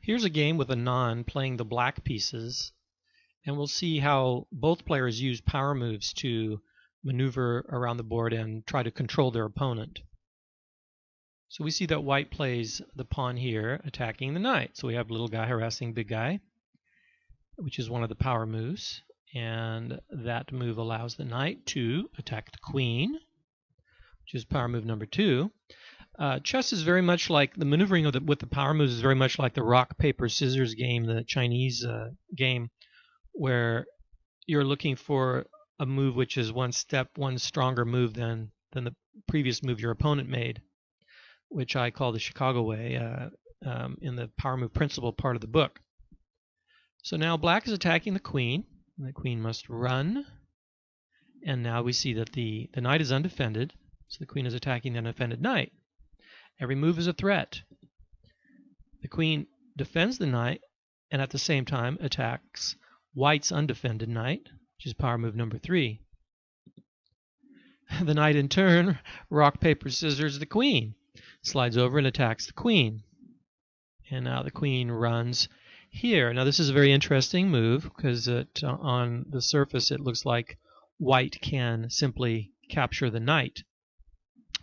Here's a game with Anand playing the black pieces, and we'll see how both players use power moves to maneuver around the board and try to control their opponent. So we see that white plays the pawn here, attacking the knight. So we have little guy harassing big guy, which is one of the power moves. And that move allows the knight to attack the queen, which is power move number 2. Chess is very much like the maneuvering with the power moves is very much like the rock, paper, scissors game, the Chinese game, where you're looking for a move which is one stronger move than the previous move your opponent made, which I call the Chicago way in the power move principle part of the book. So now black is attacking the queen. And the queen must run. And now we see that the knight is undefended. So the queen is attacking the undefended knight. Every move is a threat. The queen defends the knight and at the same time attacks white's undefended knight, which is power move number 3. The knight in turn, rock, paper, scissors, the queen. Slides over and attacks the queen. And now the queen runs here. Now this is a very interesting move because on the surface it looks like white can simply capture the knight.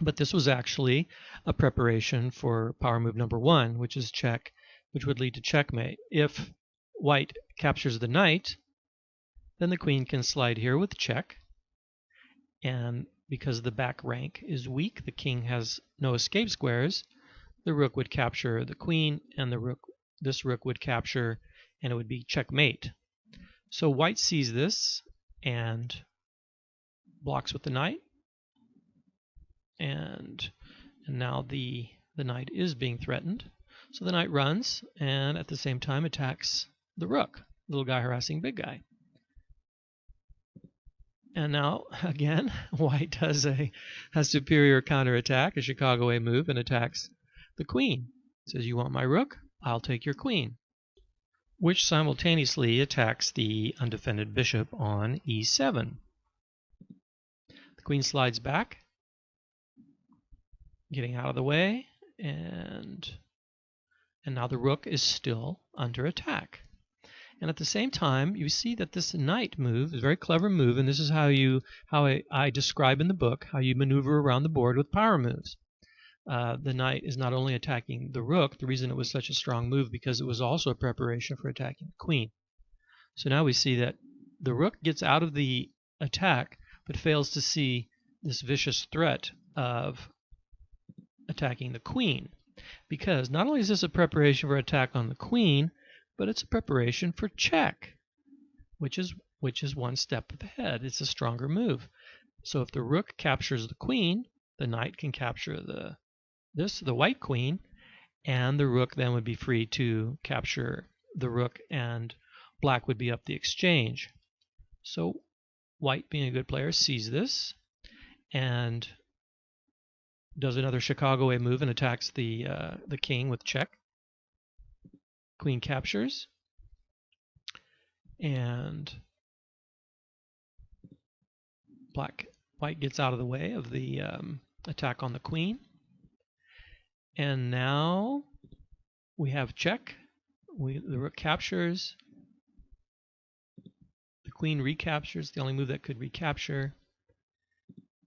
But this was actually a preparation for power move number 1, which is check, which would lead to checkmate. If white captures the knight, then the queen can slide here with check. And because the back rank is weak, the king has no escape squares, the rook would capture the queen, and this rook would capture, and it would be checkmate. So white sees this and blocks with the knight. And now the knight is being threatened. So the knight runs and at the same time attacks the rook, little guy harassing big guy. And now again, white has a superior counterattack, a Chicago way move, and attacks the queen. Says, you want my rook? I'll take your queen. Which simultaneously attacks the undefended bishop on e7. The queen slides back, getting out of the way, and now the rook is still under attack. And at the same time, you see that this knight move is a very clever move, and this is how I describe in the book how you maneuver around the board with power moves. The knight is not only attacking the rook, the reason it was such a strong move because it was also a preparation for attacking the queen. So now we see that the rook gets out of the attack, but fails to see this vicious threat of attacking the queen, because not only is this a preparation for attack on the queen, but it's a preparation for check, which is one step ahead. It's a stronger move. So if the rook captures the queen, the knight can capture the white queen, and the rook then would be free to capture the rook, and black would be up the exchange. So white, being a good player, sees this and does another Chicago way move and attacks the king with check. Queen captures, and white gets out of the way of the attack on the queen. And now we have check. The rook captures. The queen recaptures, the only move that could recapture.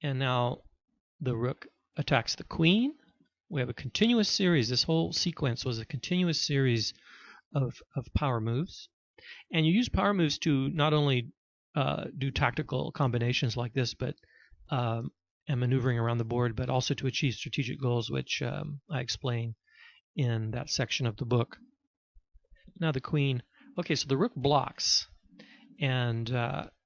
And now the rook attacks the queen. We have a continuous series. This whole sequence was a continuous series of power moves. And you use power moves to not only do tactical combinations like this, but and maneuvering around the board, but also to achieve strategic goals, which I explain in that section of the book. Now the queen. Okay, so the rook blocks, and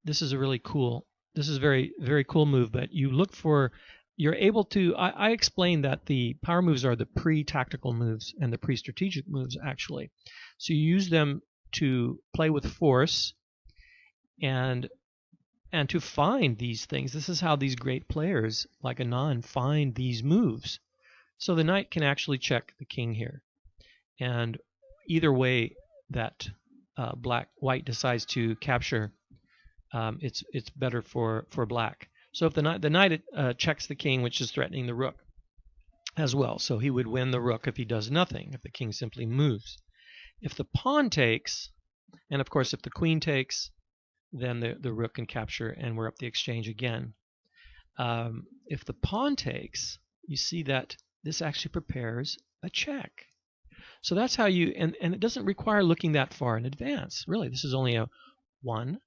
this is a really cool. This is a very, very cool move. But you look for. You're able to. I explained that the power moves are the pre-tactical moves and the pre-strategic moves actually. So you use them to play with force and to find these things. This is how these great players like Anand find these moves. So the knight can actually check the king here, and either way that white decides to capture, it's better for black. So if the knight checks the king, which is threatening the rook as well, so he would win the rook if he does nothing, if the king simply moves. If the pawn takes, and of course if the queen takes, then the rook can capture and we're up the exchange again. If the pawn takes, you see that this actually prepares a check. So that's how you, and it doesn't require looking that far in advance. Really, this is only a 1.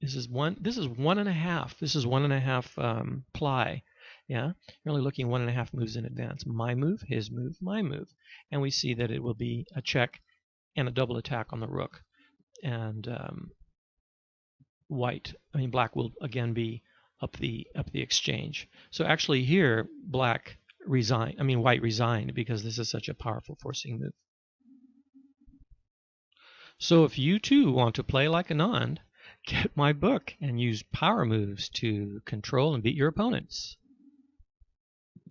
This is 1.5. This is 1.5 ply. Yeah, you're only looking 1.5 moves in advance. My move, his move, my move. And we see that it will be a check and a double attack on the rook. And black will again be up the exchange. So actually here, white resigned because this is such a powerful forcing move. So if you too want to play like Anand, get my book and use power moves to control and beat your opponents.